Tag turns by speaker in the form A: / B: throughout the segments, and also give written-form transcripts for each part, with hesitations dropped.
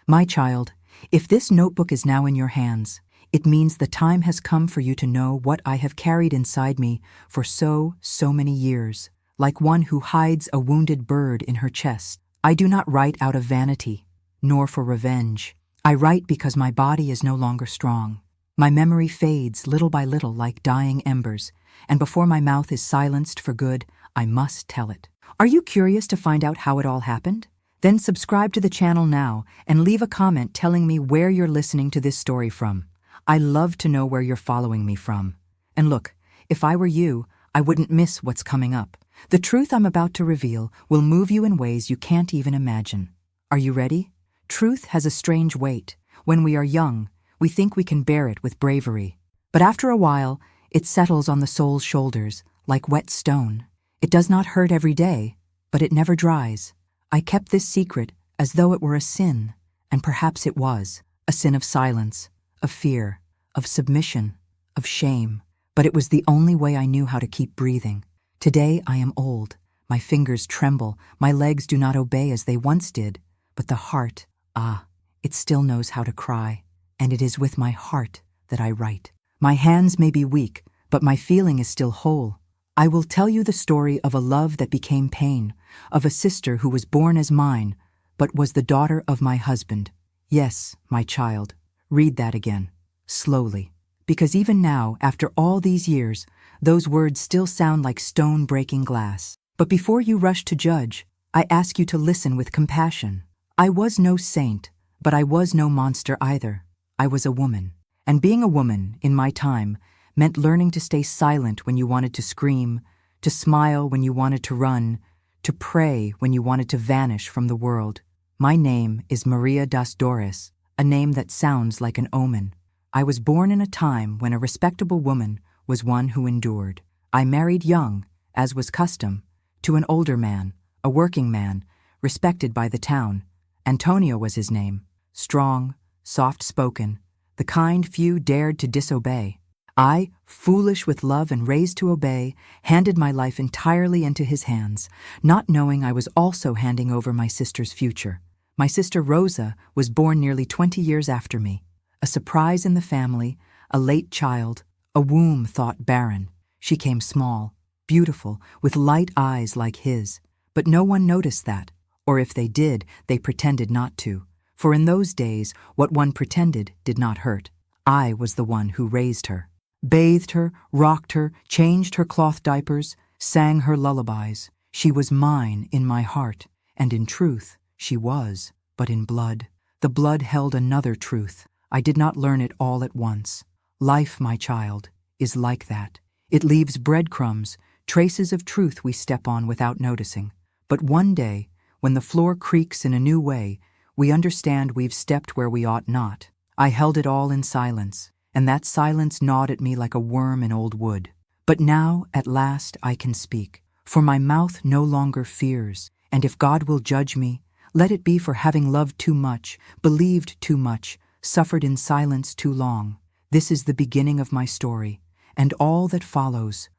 A: My child, if this notebook is now in your hands, it means the time has come for you to know what I have carried inside me for so many years. Like one who hides a wounded bird in her chest, I do not write out of vanity, nor for revenge. I write because my body is no longer strong. My memory fades little by little like dying embers, and before my mouth is silenced for good, I must tell it. Are you curious to find out how it all happened? Then subscribe to the channel now and leave a comment telling me where you're listening to this story from. I love to know where you're following me from. And look, if I were you, I wouldn't miss what's coming up. The truth I'm about to reveal will move you in ways you can't even imagine. Are you ready? Truth has a strange weight. When we are young, we think we can bear it with bravery. But after a while, it settles on the soul's shoulders like wet stone. It does not hurt every day, but it never dries. I kept this secret as though it were a sin, and perhaps it was, a sin of silence, of fear, of submission, of shame. But it was the only way I knew how to keep breathing. Today I am old. My fingers tremble. My legs do not obey as they once did. But the heart, it still knows how to cry. And it is with my heart that I write. My hands may be weak, but my feeling is still whole. I will tell you the story of a love that became pain, of a sister who was born as mine, but was the daughter of my husband. Yes, my child, read that again, slowly. Because even now, after all these years, those words still sound like stone breaking glass. But before you rush to judge, I ask you to listen with compassion. I was no saint, but I was no monster either. I was a woman. And being a woman, in my time, meant learning to stay silent when you wanted to scream, to smile when you wanted to run, to pray when you wanted to vanish from the world. My name is Maria das Dores, a name that sounds like an omen. I was born in a time when a respectable woman was one who endured. I married young, as was custom, to an older man, a working man, respected by the town. Antonio was his name, strong, soft-spoken, the kind few dared to disobey. I, foolish with love and raised to obey, handed my life entirely into his hands, not knowing I was also handing over my sister's future. My sister Rosa was born nearly 20 years after me. A surprise in the family, a late child, a womb thought barren. She came small, beautiful, with light eyes like his. But no one noticed that, or if they did, they pretended not to. For in those days, what one pretended did not hurt. I was the one who raised her. Bathed her, rocked her, changed her cloth diapers, sang her lullabies. She was mine in my heart, and in truth she was, but in blood. The blood held another truth. I did not learn it all at once. Life, my child, is like that. It leaves breadcrumbs, traces of truth we step on without noticing. But one day, when the floor creaks in a new way, we understand we've stepped where we ought not. I held it all in silence, and that silence gnawed at me like a worm in old wood. But now, at last, I can speak, for my mouth no longer fears, and if God will judge me, let it be for having loved too much, believed too much, suffered in silence too long. This is the beginning of my story, and all that follows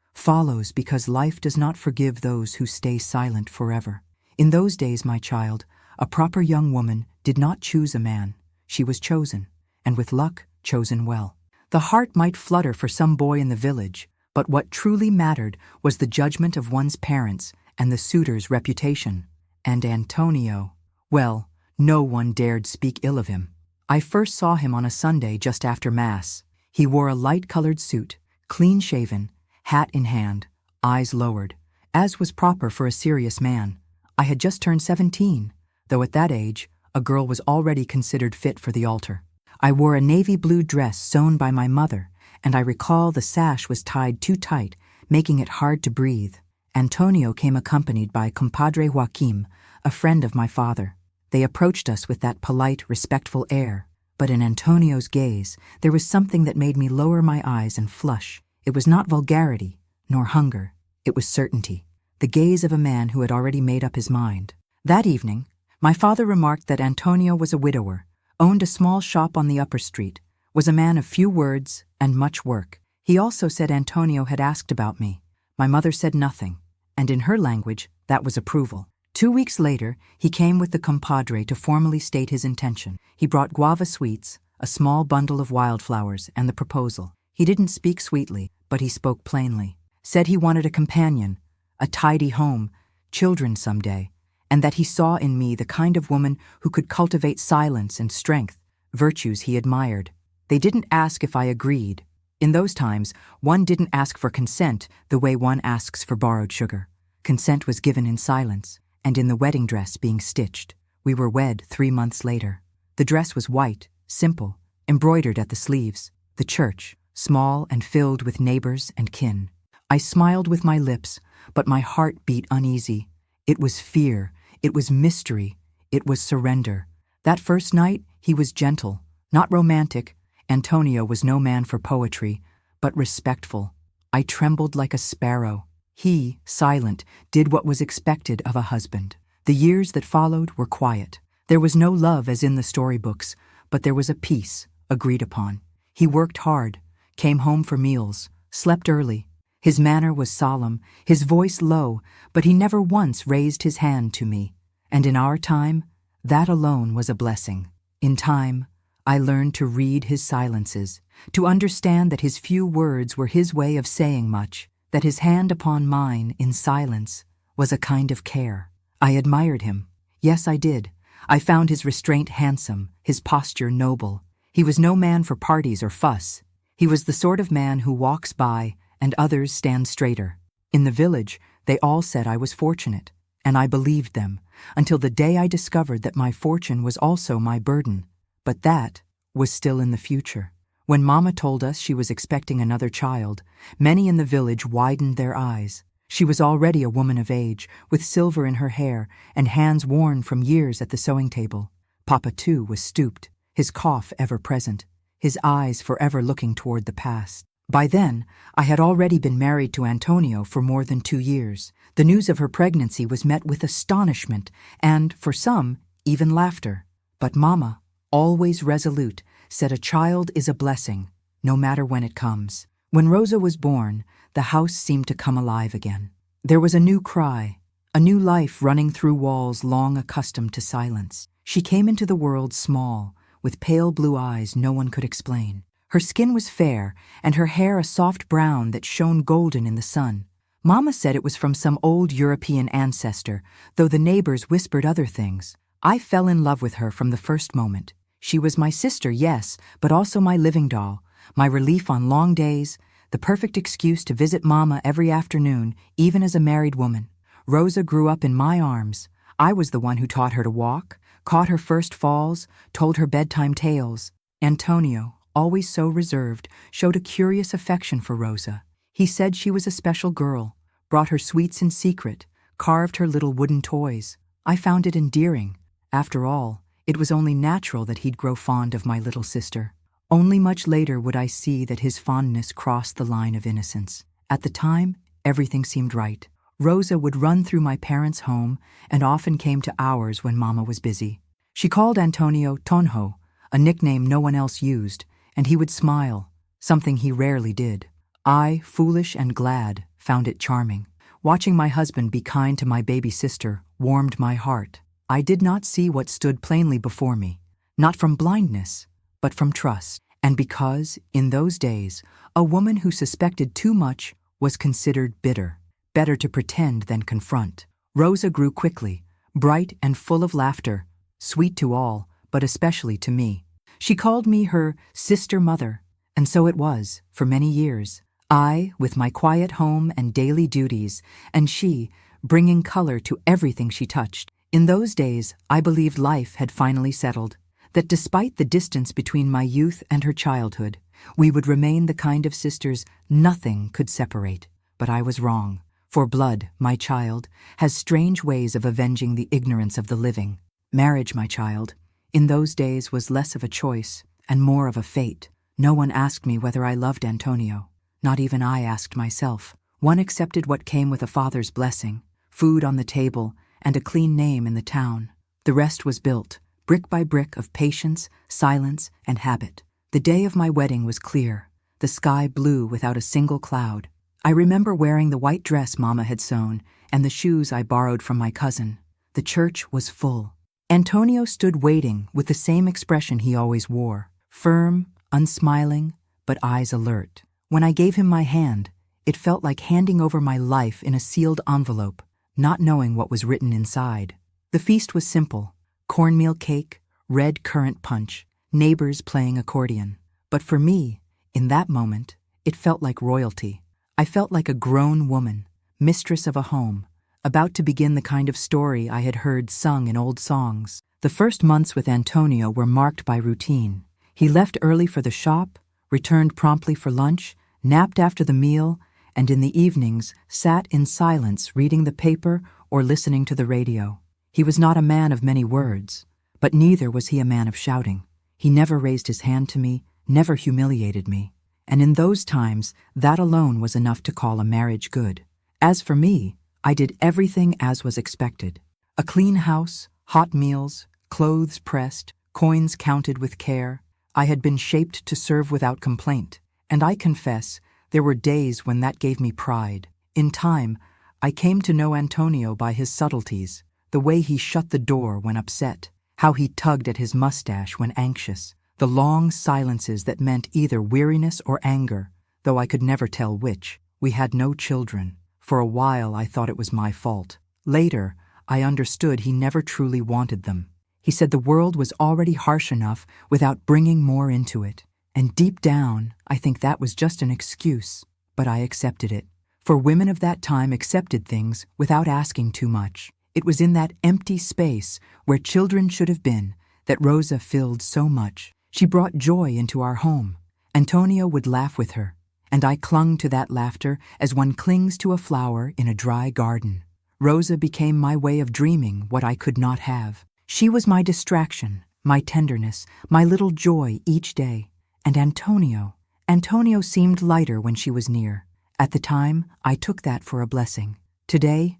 A: because life does not forgive those who stay silent forever. In those days, my child, a proper young woman did not choose a man. She was chosen, and with luck, chosen well. The heart might flutter for some boy in the village, but what truly mattered was the judgment of one's parents and the suitor's reputation. And Antonio, well, no one dared speak ill of him. I first saw him on a Sunday just after Mass. He wore a light-colored suit, clean-shaven, hat in hand, eyes lowered, as was proper for a serious man. I had just turned 17, though at that age, a girl was already considered fit for the altar. I wore a navy blue dress sewn by my mother, and I recall the sash was tied too tight, making it hard to breathe. Antonio came accompanied by compadre Joaquim, a friend of my father. They approached us with that polite, respectful air, but in Antonio's gaze, there was something that made me lower my eyes and flush. It was not vulgarity, nor hunger. It was certainty, the gaze of a man who had already made up his mind. That evening, my father remarked that Antonio was a widower, owned a small shop on the upper street, was a man of few words and much work. He also said Antonio had asked about me. My mother said nothing, and in her language, that was approval. 2 weeks later, he came with the compadre to formally state his intention. He brought guava sweets, a small bundle of wildflowers, and the proposal. He didn't speak sweetly, but he spoke plainly. Said he wanted a companion, a tidy home, children someday, and that he saw in me the kind of woman who could cultivate silence and strength, virtues he admired. They didn't ask if I agreed. In those times, one didn't ask for consent the way one asks for borrowed sugar. Consent was given in silence, and in the wedding dress being stitched. We were wed 3 months later. The dress was white, simple, embroidered at the sleeves. The church, small and filled with neighbors and kin. I smiled with my lips, but my heart beat uneasy. It was fear, it was mystery, it was surrender. That first night, he was gentle, not romantic. Antonio was no man for poetry, but respectful. I trembled like a sparrow. He, silent, did what was expected of a husband. The years that followed were quiet. There was no love as in the storybooks, but there was a peace agreed upon. He worked hard, came home for meals, slept early. His manner was solemn, his voice low, but he never once raised his hand to me. And in our time, that alone was a blessing. In time, I learned to read his silences, to understand that his few words were his way of saying much, that his hand upon mine, in silence, was a kind of care. I admired him. Yes, I did. I found his restraint handsome, his posture noble. He was no man for parties or fuss. He was the sort of man who walks by and others stand straighter. In the village, they all said I was fortunate, and I believed them, until the day I discovered that my fortune was also my burden. But that was still in the future. When Mama told us she was expecting another child, many in the village widened their eyes. She was already a woman of age, with silver in her hair and hands worn from years at the sewing table. Papa, too, was stooped, his cough ever present, his eyes forever looking toward the past. By then, I had already been married to Antonio for more than 2 years. The news of her pregnancy was met with astonishment and, for some, even laughter. But Mama, always resolute, said a child is a blessing, no matter when it comes. When Rosa was born, the house seemed to come alive again. There was a new cry, a new life running through walls long accustomed to silence. She came into the world small, with pale blue eyes no one could explain. Her skin was fair, and her hair a soft brown that shone golden in the sun. Mama said it was from some old European ancestor, though the neighbors whispered other things. I fell in love with her from the first moment. She was my sister, yes, but also my living doll, my relief on long days, the perfect excuse to visit Mama every afternoon, even as a married woman. Rosa grew up in my arms. I was the one who taught her to walk, caught her first falls, told her bedtime tales. Antonio, always so reserved, showed a curious affection for Rosa. He said she was a special girl, brought her sweets in secret, carved her little wooden toys. I found it endearing. After all, it was only natural that he'd grow fond of my little sister. Only much later would I see that his fondness crossed the line of innocence. At the time, everything seemed right. Rosa would run through my parents' home and often came to ours when Mama was busy. She called Antonio Tonho, a nickname no one else used, and he would smile, something he rarely did. I, foolish and glad, found it charming. Watching my husband be kind to my baby sister warmed my heart. I did not see what stood plainly before me, not from blindness, but from trust. And because, in those days, a woman who suspected too much was considered bitter, better to pretend than confront. Rosa grew quickly, bright and full of laughter, sweet to all, but especially to me. She called me her sister mother, and so it was, for many years. I, with my quiet home and daily duties, and she, bringing color to everything she touched. In those days, I believed life had finally settled, that despite the distance between my youth and her childhood, we would remain the kind of sisters nothing could separate. But I was wrong, for blood, my child, has strange ways of avenging the ignorance of the living. Marriage, my child, in those days was less of a choice and more of a fate. No one asked me whether I loved Antonio. Not even I asked myself. One accepted what came with a father's blessing, food on the table, and a clean name in the town. The rest was built, brick by brick, of patience, silence, and habit. The day of my wedding was clear, the sky blue without a single cloud. I remember wearing the white dress Mama had sewn and the shoes I borrowed from my cousin. The church was full. Antonio stood waiting with the same expression he always wore, firm, unsmiling, but eyes alert. When I gave him my hand, it felt like handing over my life in a sealed envelope, not knowing what was written inside. The feast was simple: cornmeal cake, red currant punch, neighbors playing accordion. But for me, in that moment, it felt like royalty. I felt like a grown woman, mistress of a home, about to begin the kind of story I had heard sung in old songs. The first months with Antonio were marked by routine. He left early for the shop, returned promptly for lunch, napped after the meal, and in the evenings sat in silence reading the paper or listening to the radio. He was not a man of many words, but neither was he a man of shouting. He never raised his hand to me, never humiliated me, and in those times that alone was enough to call a marriage good. As for me, I did everything as was expected. A clean house, hot meals, clothes pressed, coins counted with care. I had been shaped to serve without complaint, and I confess there were days when that gave me pride. In time, I came to know Antonio by his subtleties, the way he shut the door when upset, how he tugged at his mustache when anxious, the long silences that meant either weariness or anger, though I could never tell which. We had no children. For a while I thought it was my fault. Later, I understood he never truly wanted them. He said the world was already harsh enough without bringing more into it. And deep down, I think that was just an excuse, but I accepted it. For women of that time accepted things without asking too much. It was in that empty space where children should have been that Rosa filled so much. She brought joy into our home. Antonio would laugh with her, and I clung to that laughter as one clings to a flower in a dry garden. Rosa became my way of dreaming what I could not have. She was my distraction, my tenderness, my little joy each day. And Antonio seemed lighter when she was near. At the time, I took that for a blessing. Today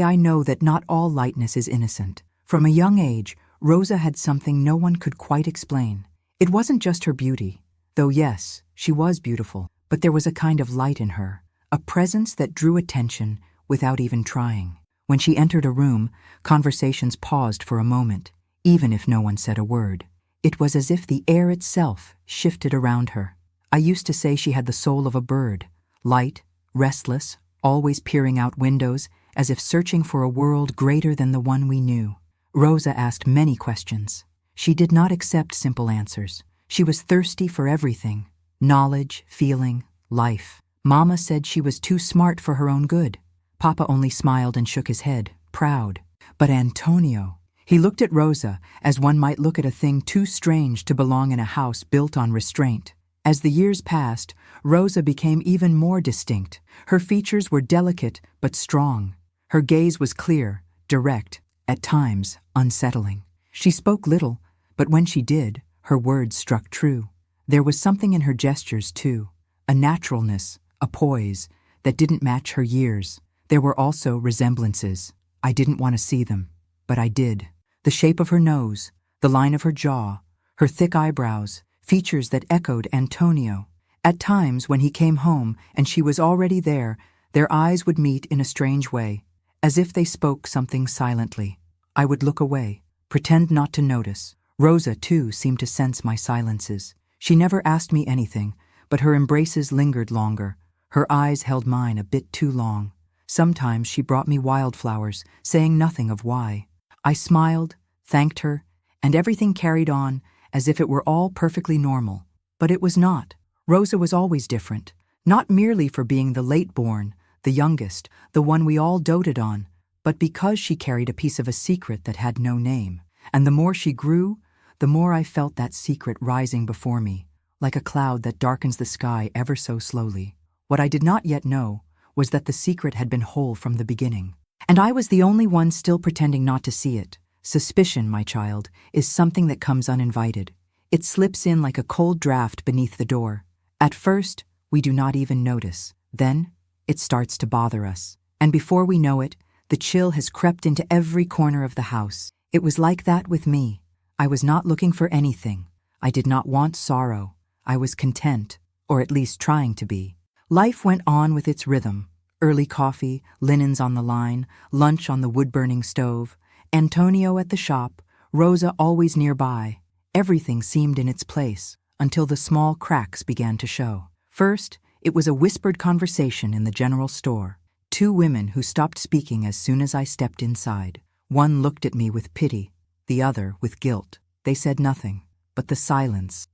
A: I know that not all lightness is innocent. From a young age, Rosa had something no one could quite explain. It wasn't just her beauty, though yes, she was beautiful, but there was a kind of light in her, a presence that drew attention without even trying. When she entered a room, conversations paused for a moment, even if no one said a word. It was as if the air itself shifted around her. I used to say she had the soul of a bird, light, restless, always peering out windows, as if searching for a world greater than the one we knew. Rosa asked many questions. She did not accept simple answers. She was thirsty for everything: knowledge, feeling, life. Mama said she was too smart for her own good. Papa only smiled and shook his head, proud. But Antonio, he looked at Rosa as one might look at a thing too strange to belong in a house built on restraint. As the years passed, Rosa became even more distinct. Her features were delicate but strong. Her gaze was clear, direct, at times unsettling. She spoke little, but when she did, her words struck true. There was something in her gestures, too, a naturalness, a poise, that didn't match her years. There were also resemblances. I didn't want to see them, but I did. The shape of her nose, the line of her jaw, her thick eyebrows, features that echoed Antonio. At times, when he came home and she was already there, their eyes would meet in a strange way, as if they spoke something silently. I would look away, pretend not to notice. Rosa, too, seemed to sense my silences. She never asked me anything, but her embraces lingered longer. Her eyes held mine a bit too long. Sometimes she brought me wildflowers, saying nothing of why. I smiled, thanked her, and everything carried on as if it were all perfectly normal. But it was not. Rosa was always different, not merely for being the late-born, the youngest, the one we all doted on, but because she carried a piece of a secret that had no name. And the more she grew, the more I felt that secret rising before me, like a cloud that darkens the sky ever so slowly. What I did not yet know was that the secret had been whole from the beginning. And I was the only one still pretending not to see it. Suspicion, my child, is something that comes uninvited. It slips in like a cold draft beneath the door. At first, we do not even notice. Then, it starts to bother us. And before we know it, the chill has crept into every corner of the house. It was like that with me. I was not looking for anything. I did not want sorrow. I was content, or at least trying to be. Life went on with its rhythm. Early coffee, linens on the line, lunch on the wood-burning stove, Antonio at the shop, Rosa always nearby. Everything seemed in its place, until the small cracks began to show. First, it was a whispered conversation in the general store. Two women who stopped speaking as soon as I stepped inside. One looked at me with pity, the other with guilt. They said nothing, but the silence,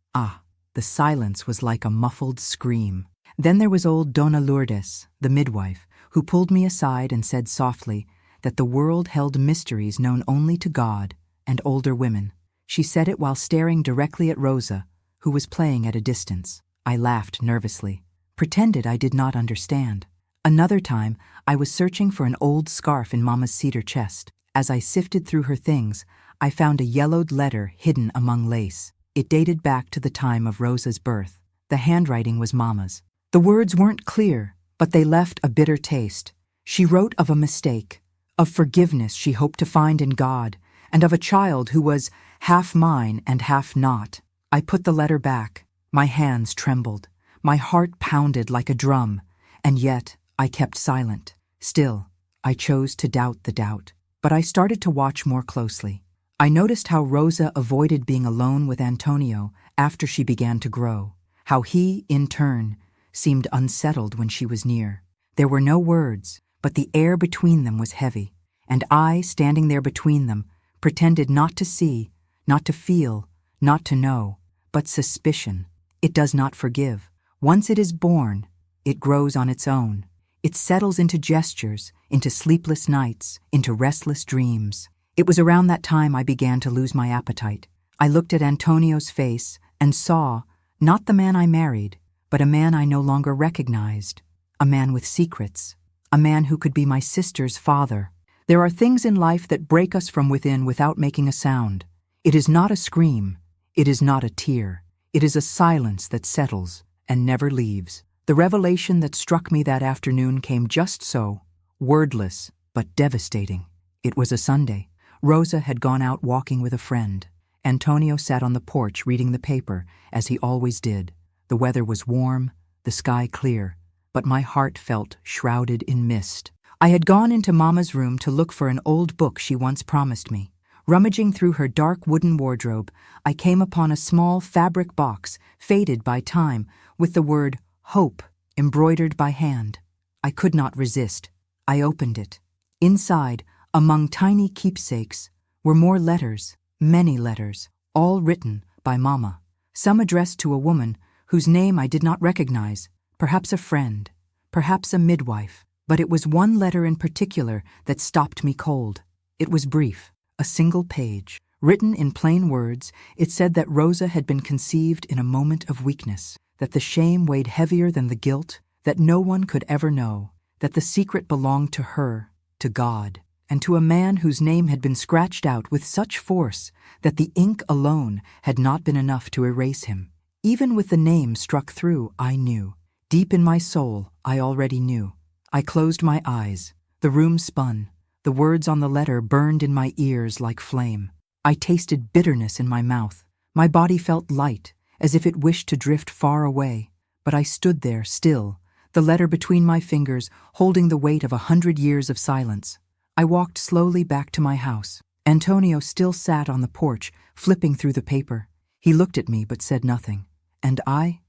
A: the silence was like a muffled scream. Then there was old Dona Lourdes, the midwife, who pulled me aside and said softly that the world held mysteries known only to God and older women. She said it while staring directly at Rosa, who was playing at a distance. I laughed nervously, pretended I did not understand. Another time, I was searching for an old scarf in Mama's cedar chest. As I sifted through her things, I found a yellowed letter hidden among lace. It dated back to the time of Rosa's birth. The handwriting was Mama's. The words weren't clear, but they left a bitter taste. She wrote of a mistake, of forgiveness she hoped to find in God, and of a child who was half mine and half not. I put the letter back. My hands trembled. My heart pounded like a drum, and yet I kept silent. Still, I chose to doubt the doubt. But I started to watch more closely. I noticed how Rosa avoided being alone with Antonio after she began to grow, how he, in turn, seemed unsettled when she was near. There were no words, but the air between them was heavy, and I, standing there between them, pretended not to see, not to feel, not to know, but suspicion. It does not forgive. Once it is born, it grows on its own. It settles into gestures, into sleepless nights, into restless dreams. It was around that time I began to lose my appetite. I looked at Antonio's face and saw, not the man I married, but a man I no longer recognized, a man with secrets, a man who could be my sister's father. There are things in life that break us from within without making a sound. It is not a scream, it is not a tear, it is a silence that settles and never leaves. The revelation that struck me that afternoon came just so, wordless but devastating. It was a Sunday. Rosa had gone out walking with a friend. Antonio sat on the porch reading the paper, as he always did. The weather was warm, the sky clear, but my heart felt shrouded in mist. I had gone into Mama's room to look for an old book she once promised me. Rummaging through her dark wooden wardrobe, I came upon a small fabric box, faded by time, with the word Hope embroidered by hand. I could not resist. I opened it. Inside, among tiny keepsakes, were more letters, many letters, all written by Mama. Some addressed to a woman whose name I did not recognize, perhaps a friend, perhaps a midwife. But it was one letter in particular that stopped me cold. It was brief, a single page. Written in plain words, it said that Rosa had been conceived in a moment of weakness, that the shame weighed heavier than the guilt, that no one could ever know, that the secret belonged to her, to God, and to a man whose name had been scratched out with such force that the ink alone had not been enough to erase him. Even with the name struck through, I knew. Deep in my soul, I already knew. I closed my eyes. The room spun. The words on the letter burned in my ears like flame. I tasted bitterness in my mouth. My body felt light, as if it wished to drift far away. But I stood there, still, the letter between my fingers, holding the weight of 100 years of silence. I walked slowly back to my house. Antonio still sat on the porch, flipping through the paper. He looked at me but said nothing. And I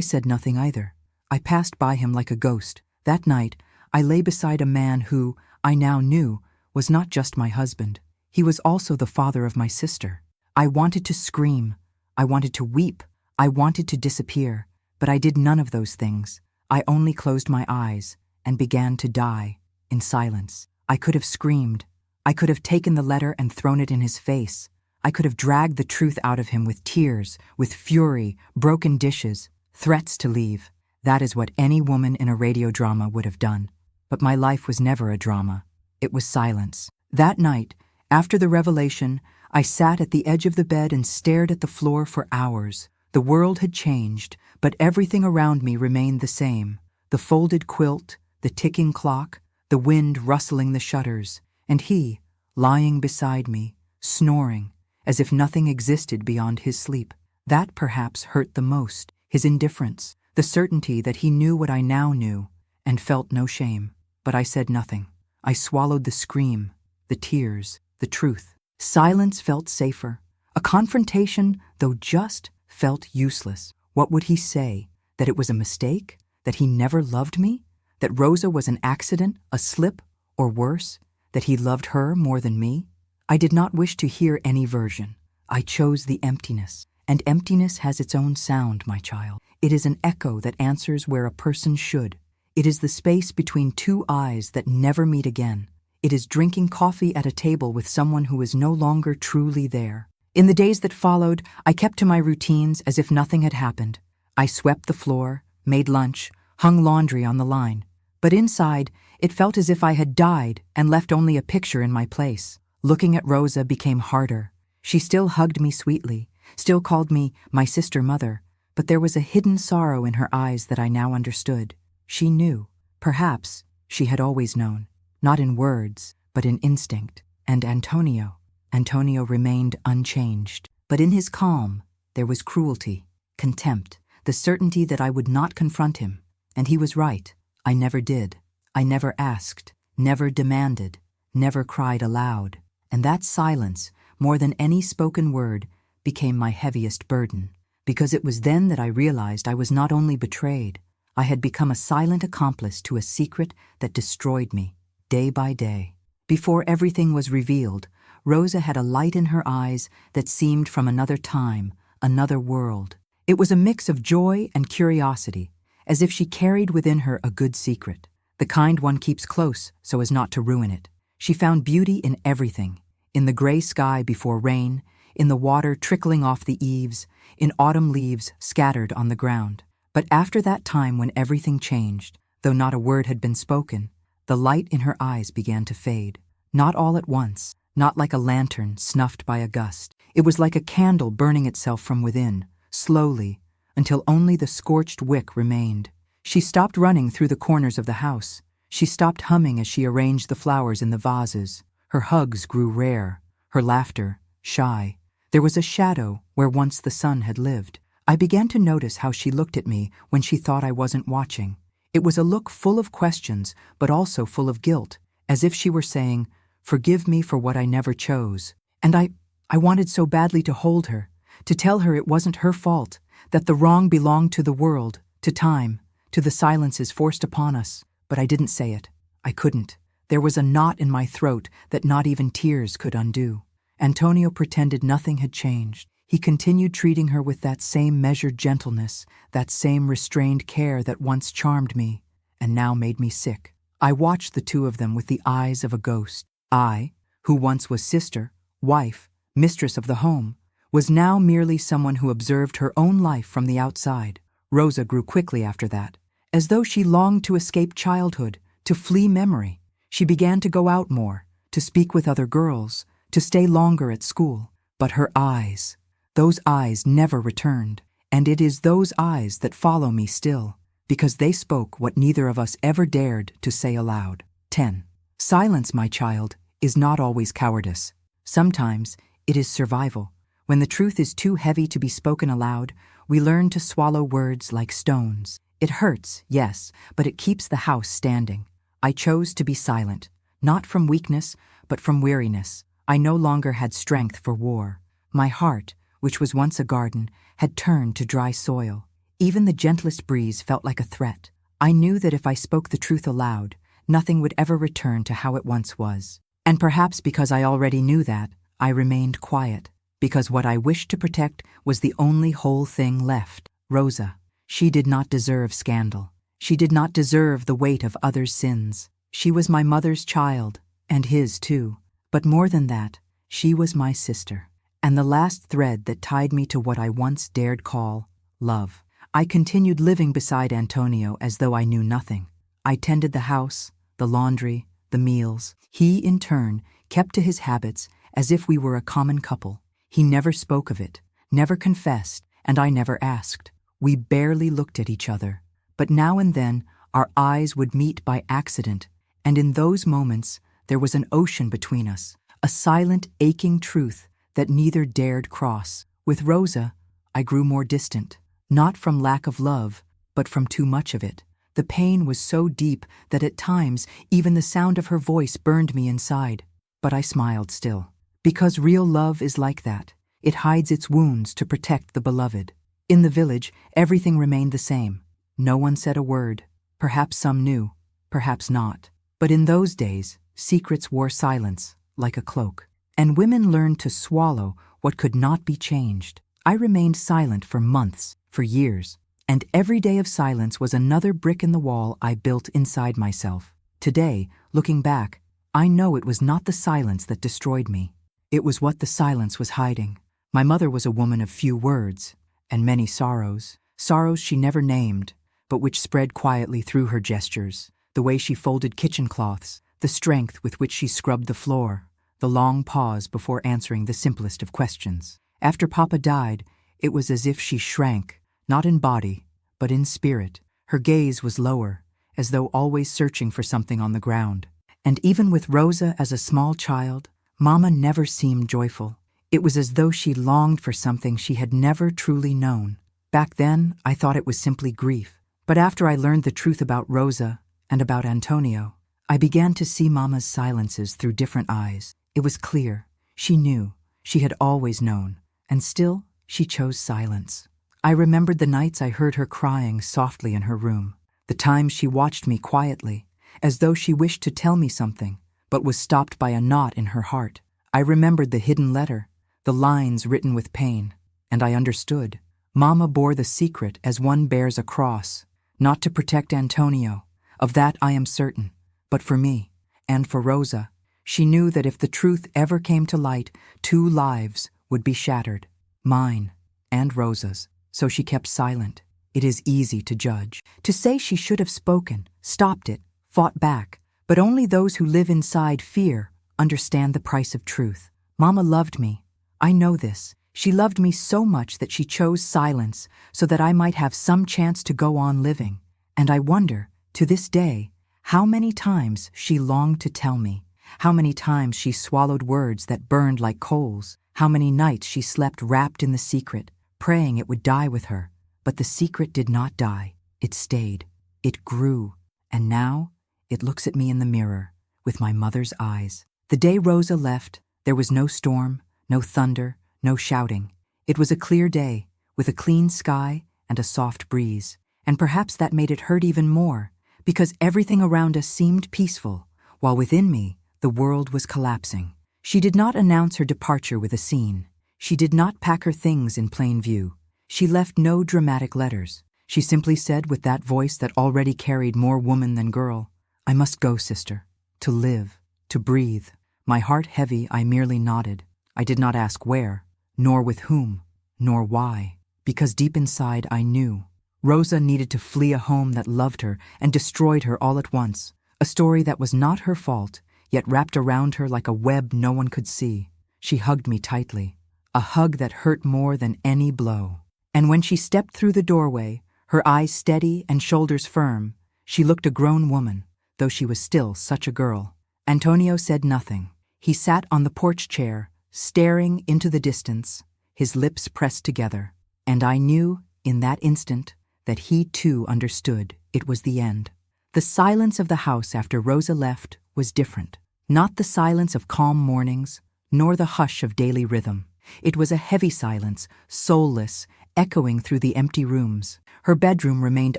A: said nothing either. I passed by him like a ghost. That night, I lay beside a man who, I now knew, was not just my husband. He was also the father of my sister. I wanted to scream. I wanted to weep. I wanted to disappear. But I did none of those things. I only closed my eyes and began to die in silence. I could have screamed. I could have taken the letter and thrown it in his face. I could have dragged the truth out of him with tears, with fury, broken dishes, threats to leave. That is what any woman in a radio drama would have done. But my life was never a drama. It was silence. That night, after the revelation, I sat at the edge of the bed and stared at the floor for hours. The world had changed, but everything around me remained the same. The folded quilt, the ticking clock, the wind rustling the shutters, and he, lying beside me, snoring, as if nothing existed beyond his sleep. That perhaps hurt the most, his indifference, the certainty that he knew what I now knew, and felt no shame. but I said nothing. I swallowed the scream, the tears, the truth. Silence felt safer. A confrontation, though just, felt useless. What would he say? That it was a mistake? That he never loved me? That Rosa was an accident, a slip, or worse, that he loved her more than me? I did not wish to hear any version. I chose the emptiness. And emptiness has its own sound, my child. It is an echo that answers where a person should. It is the space between two eyes that never meet again. It is drinking coffee at a table with someone who is no longer truly there. In the days that followed, I kept to my routines as if nothing had happened. I swept the floor, made lunch, hung laundry on the line. But inside, it felt as if I had died and left only a picture in my place. Looking at Rosa became harder. She still hugged me sweetly, still called me my sister mother, but there was a hidden sorrow in her eyes that I now understood. She knew. Perhaps she had always known. Not in words, but in instinct. And Antonio remained unchanged. But in his calm, there was cruelty, contempt, the certainty that I would not confront him. And he was right. I never did. I never asked, never demanded, never cried aloud. And that silence, more than any spoken word, became my heaviest burden. Because it was then that I realized I was not only betrayed, I had become a silent accomplice to a secret that destroyed me, day by day. Before everything was revealed, Rosa had a light in her eyes that seemed from another time, another world. It was a mix of joy and curiosity, as if she carried within her a good secret, the kind one keeps close so as not to ruin it. She found beauty in everything, in the gray sky before rain, in the water trickling off the eaves, in autumn leaves scattered on the ground. But after that time when everything changed, though not a word had been spoken, the light in her eyes began to fade. Not all at once, not like a lantern snuffed by a gust. It was like a candle burning itself from within, slowly, until only the scorched wick remained. She stopped running through the corners of the house. She stopped humming as she arranged the flowers in the vases. Her hugs grew rare, her laughter shy. There was a shadow where once the sun had lived. I began to notice how she looked at me when she thought I wasn't watching. It was a look full of questions, but also full of guilt, as if she were saying, "Forgive me for what I never chose." And I wanted so badly to hold her, to tell her it wasn't her fault, that the wrong belonged to the world, to time, to the silences forced upon us. But I didn't say it. I couldn't. There was a knot in my throat that not even tears could undo. Antonio pretended nothing had changed. He continued treating her with that same measured gentleness, that same restrained care that once charmed me, and now made me sick. I watched the two of them with the eyes of a ghost. I, who once was sister, wife, mistress of the home, was now merely someone who observed her own life from the outside. Rosa grew quickly after that, as though she longed to escape childhood, to flee memory. She began to go out more, to speak with other girls, to stay longer at school. But her eyes, those eyes never returned. And it is those eyes that follow me still, because they spoke what neither of us ever dared to say aloud. 10. Silence, my child, is not always cowardice. Sometimes it is survival. When the truth is too heavy to be spoken aloud, we learn to swallow words like stones. It hurts, yes, but it keeps the house standing. I chose to be silent, not from weakness, but from weariness. I no longer had strength for war. My heart, which was once a garden, had turned to dry soil. Even the gentlest breeze felt like a threat. I knew that if I spoke the truth aloud, nothing would ever return to how it once was. And perhaps because I already knew that, I remained quiet, because what I wished to protect was the only whole thing left. Rosa. She did not deserve scandal. She did not deserve the weight of others' sins. She was my mother's child, and his too. But more than that, she was my sister, and the last thread that tied me to what I once dared call love. I continued living beside Antonio as though I knew nothing. I tended the house, the laundry, the meals. He, in turn, kept to his habits as if we were a common couple. He never spoke of it, never confessed, and I never asked. We barely looked at each other, but now and then our eyes would meet by accident, and in those moments there was an ocean between us, a silent, aching truth that neither dared cross. With Rosa, I grew more distant, not from lack of love, but from too much of it. The pain was so deep that at times even the sound of her voice burned me inside. But I smiled still. Because real love is like that. It hides its wounds to protect the beloved. In the village, everything remained the same. No one said a word. Perhaps some knew, perhaps not. But in those days, secrets wore silence, like a cloak. And women learned to swallow what could not be changed. I remained silent for months, for years. And every day of silence was another brick in the wall I built inside myself. Today, looking back, I know it was not the silence that destroyed me. It was what the silence was hiding. My mother was a woman of few words, and many sorrows. Sorrows she never named, but which spread quietly through her gestures. The way she folded kitchen cloths, the strength with which she scrubbed the floor, the long pause before answering the simplest of questions. After Papa died, it was as if she shrank, not in body, but in spirit. Her gaze was lower, as though always searching for something on the ground. And even with Rosa as a small child, Mama never seemed joyful. It was as though she longed for something she had never truly known. Back then, I thought it was simply grief. But after I learned the truth about Rosa and about Antonio, I began to see Mama's silences through different eyes. It was clear. She knew. She had always known. And still, she chose silence. I remembered the nights I heard her crying softly in her room, the times she watched me quietly, as though she wished to tell me something, but was stopped by a knot in her heart. I remembered the hidden letter, the lines written with pain, and I understood. Mama bore the secret as one bears a cross, not to protect Antonio, of that I am certain, but for me, and for Rosa. She knew that if the truth ever came to light, 2 lives would be shattered, mine and Rosa's. So she kept silent. It is easy to judge, to say she should have spoken, stopped it, fought back, but only those who live inside fear understand the price of truth. Mama loved me. I know this. She loved me so much that she chose silence so that I might have some chance to go on living. And I wonder, to this day, how many times she longed to tell me, how many times she swallowed words that burned like coals, how many nights she slept wrapped in the secret, praying it would die with her. But the secret did not die. It stayed. It grew. And now, it looks at me in the mirror, with my mother's eyes. The day Rosa left, there was no storm, no thunder, no shouting. It was a clear day, with a clean sky and a soft breeze. And perhaps that made it hurt even more, because everything around us seemed peaceful, while within me, the world was collapsing. She did not announce her departure with a scene. She did not pack her things in plain view. She left no dramatic letters. She simply said with that voice that already carried more woman than girl, "I must go, sister. To live, to breathe." My heart heavy, I merely nodded. I did not ask where, nor with whom, nor why, because deep inside I knew. Rosa needed to flee a home that loved her and destroyed her all at once. A story that was not her fault, yet wrapped around her like a web no one could see. She hugged me tightly. A hug that hurt more than any blow. And when she stepped through the doorway, her eyes steady and shoulders firm, she looked a grown woman, though she was still such a girl. Antonio said nothing. He sat on the porch chair, staring into the distance, his lips pressed together. And I knew, in that instant, that he too understood it was the end. The silence of the house after Rosa left was different. Not the silence of calm mornings, nor the hush of daily rhythm. It was a heavy silence, soulless, echoing through the empty rooms. Her bedroom remained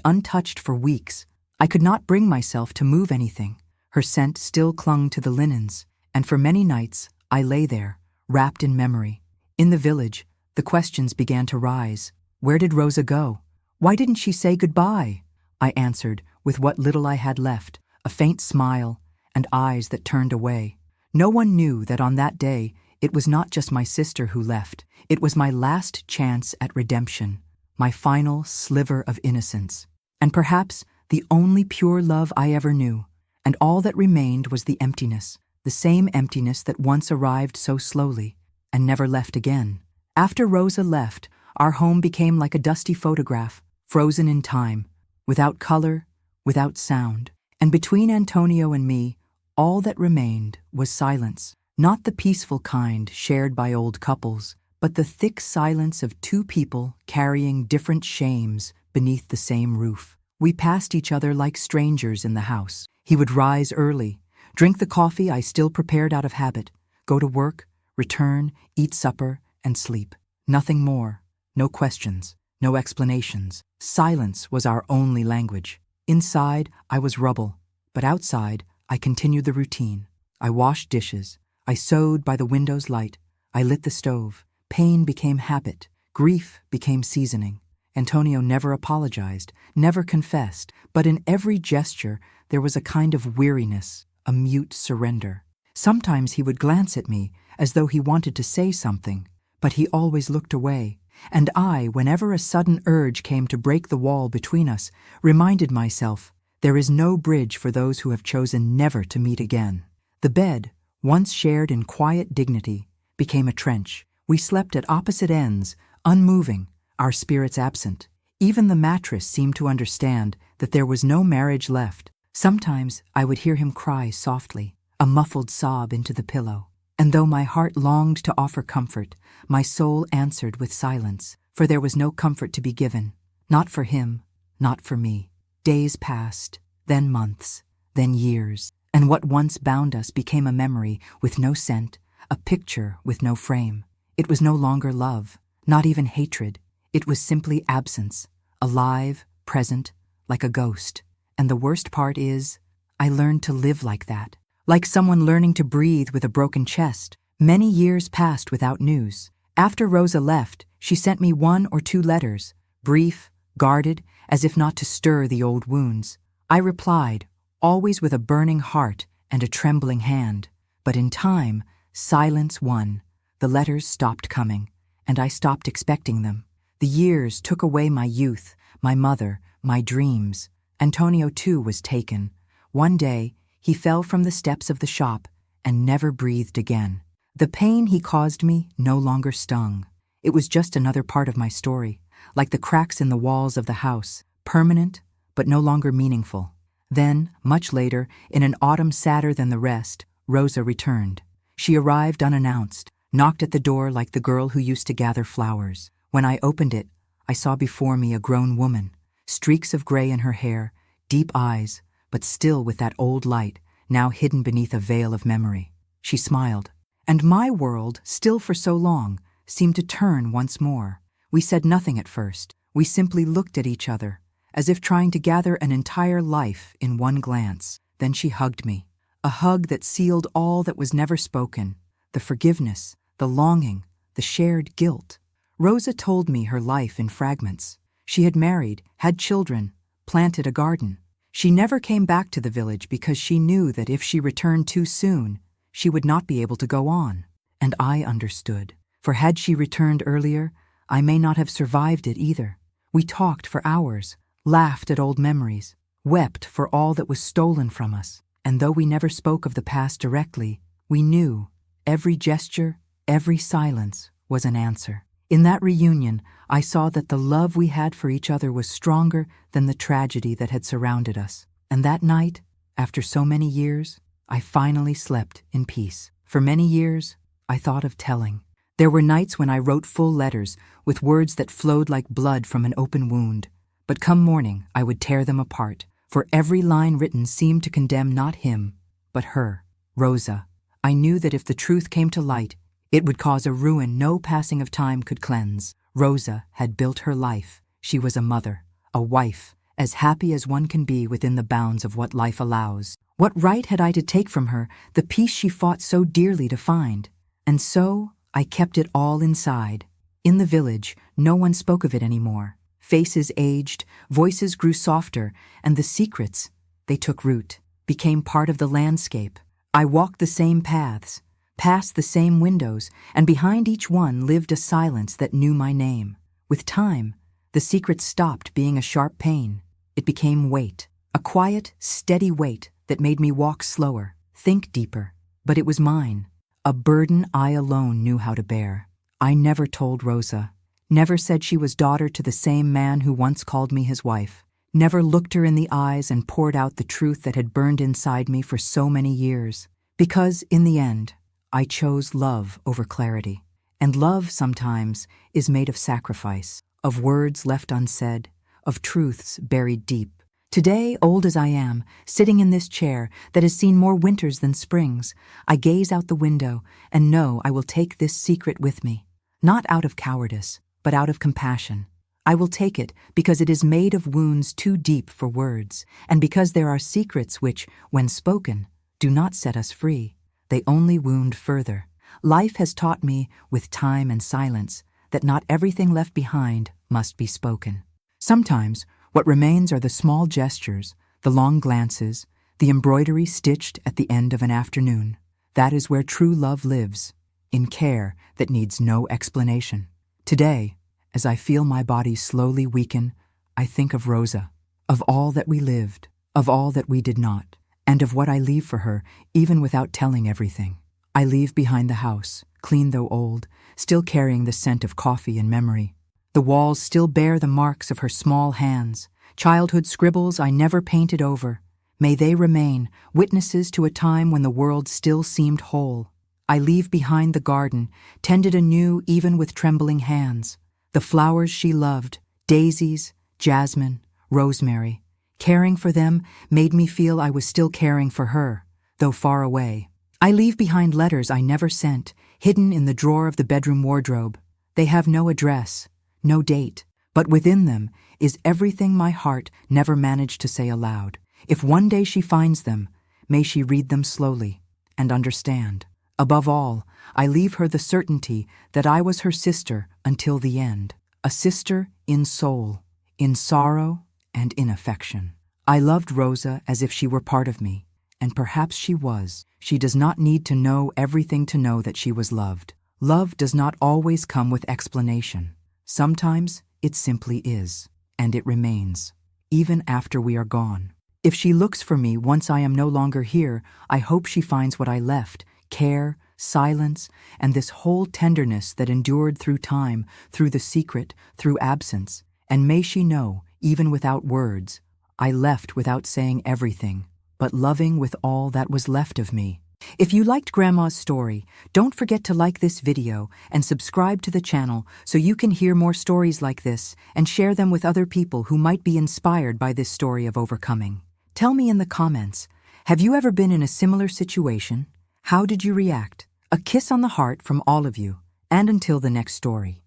A: untouched for weeks. I could not bring myself to move anything. Her scent still clung to the linens, and for many nights I lay there, wrapped in memory. In the village, the questions began to rise. Where did Rosa go? Why didn't she say goodbye? I answered, with what little I had left, a faint smile and eyes that turned away. No one knew that on that day, it was not just my sister who left. It was my last chance at redemption, my final sliver of innocence, and perhaps the only pure love I ever knew. And all that remained was the emptiness, the same emptiness that once arrived so slowly and never left again. After Rosa left, our home became like a dusty photograph, frozen in time, without color, without sound. And between Antonio and me, all that remained was silence. Not the peaceful kind shared by old couples, but the thick silence of 2 people carrying different shames beneath the same roof. We passed each other like strangers in the house. He would rise early, drink the coffee I still prepared out of habit, go to work, return, eat supper, and sleep. Nothing more. No questions. No explanations. Silence was our only language. Inside, I was rubble, but outside, I continued the routine. I washed dishes. I sewed by the window's light. I lit the stove. Pain became habit. Grief became seasoning. Antonio never apologized, never confessed, but in every gesture there was a kind of weariness, a mute surrender. Sometimes he would glance at me as though he wanted to say something, but he always looked away. And I, whenever a sudden urge came to break the wall between us, reminded myself, there is no bridge for those who have chosen never to meet again. The bed, once shared in quiet dignity, became a trench. We slept at opposite ends, unmoving, our spirits absent. Even the mattress seemed to understand that there was no marriage left. Sometimes I would hear him cry softly, a muffled sob into the pillow. And though my heart longed to offer comfort, my soul answered with silence, for there was no comfort to be given. Not for him, not for me. Days passed, then months, then years, and what once bound us became a memory with no scent, a picture with no frame. It was no longer love, not even hatred. It was simply absence, alive, present, like a ghost. And the worst part is, I learned to live like that. Like someone learning to breathe with a broken chest. Many years passed without news. After Rosa left, she sent me 1 or 2 letters, brief, guarded, as if not to stir the old wounds. I replied, always with a burning heart and a trembling hand. But in time, silence won. The letters stopped coming, and I stopped expecting them. The years took away my youth, my mother, my dreams. Antonio, too, was taken. One day, he fell from the steps of the shop and never breathed again. The pain he caused me no longer stung. It was just another part of my story, like the cracks in the walls of the house, permanent but no longer meaningful. Then, much later, in an autumn sadder than the rest, Rosa returned. She arrived unannounced, knocked at the door like the girl who used to gather flowers. When I opened it, I saw before me a grown woman, streaks of gray in her hair, deep eyes, but still with that old light, now hidden beneath a veil of memory. She smiled, and my world, still for so long, seemed to turn once more. We said nothing at first. We simply looked at each other, as if trying to gather an entire life in one glance. Then she hugged me, a hug that sealed all that was never spoken, the forgiveness, the longing, the shared guilt. Rosa told me her life in fragments. She had married, had children, planted a garden. She never came back to the village because she knew that if she returned too soon, she would not be able to go on. And I understood, for had she returned earlier, I may not have survived it either. We talked for hours, laughed at old memories, wept for all that was stolen from us. And though we never spoke of the past directly, we knew every gesture, every silence was an answer. In that reunion, I saw that the love we had for each other was stronger than the tragedy that had surrounded us. And that night, after so many years, I finally slept in peace. For many years, I thought of telling. There were nights when I wrote full letters with words that flowed like blood from an open wound. But come morning, I would tear them apart, for every line written seemed to condemn not him, but her, Rosa. I knew that if the truth came to light, it would cause a ruin no passing of time could cleanse. Rosa had built her life. She was a mother, a wife, as happy as one can be within the bounds of what life allows. What right had I to take from her the peace she fought so dearly to find? And so I kept it all inside. In the village, no one spoke of it anymore. Faces aged, voices grew softer, and the secrets, they took root, became part of the landscape. I walked the same paths, past the same windows, and behind each one lived a silence that knew my name. With time, the secret stopped being a sharp pain. It became weight, a quiet, steady weight that made me walk slower, think deeper. But it was mine, a burden I alone knew how to bear. I never told Rosa, never said she was daughter to the same man who once called me his wife, never looked her in the eyes and poured out the truth that had burned inside me for so many years. Because, in the end, I chose love over clarity. And love, sometimes, is made of sacrifice, of words left unsaid, of truths buried deep. Today, old as I am, sitting in this chair that has seen more winters than springs, I gaze out the window and know I will take this secret with me, not out of cowardice, but out of compassion. I will take it because it is made of wounds too deep for words, and because there are secrets which, when spoken, do not set us free. They only wound further. Life has taught me, with time and silence, that not everything left behind must be spoken. Sometimes, what remains are the small gestures, the long glances, the embroidery stitched at the end of an afternoon. That is where true love lives, in care that needs no explanation. Today, as I feel my body slowly weaken, I think of Rosa, of all that we lived, of all that we did not, and of what I leave for her, even without telling everything. I leave behind the house, clean though old, still carrying the scent of coffee and memory. The walls still bear the marks of her small hands, childhood scribbles I never painted over. May they remain, witnesses to a time when the world still seemed whole. I leave behind the garden, tended anew even with trembling hands. The flowers she loved, daisies, jasmine, rosemary. Caring for them made me feel I was still caring for her, though far away. I leave behind letters I never sent, hidden in the drawer of the bedroom wardrobe. They have no address, no date, but within them is everything my heart never managed to say aloud. If one day she finds them, may she read them slowly and understand. Above all, I leave her the certainty that I was her sister until the end, a sister in soul, in sorrow, and in affection. I loved Rosa as if she were part of me, and perhaps she was. She does not need to know everything to know that she was loved. Love does not always come with explanation. Sometimes it simply is, and it remains, even after we are gone. If she looks for me once I am no longer here, I hope she finds what I left: care, silence, and this whole tenderness that endured through time, through the secret, through absence. And may she know, even without words, I left without saying everything, but loving with all that was left of me. If you liked Grandma's story, don't forget to like this video and subscribe to the channel so you can hear more stories like this and share them with other people who might be inspired by this story of overcoming. Tell me in the comments, have you ever been in a similar situation? How did you react? A kiss on the heart from all of you, and until the next story.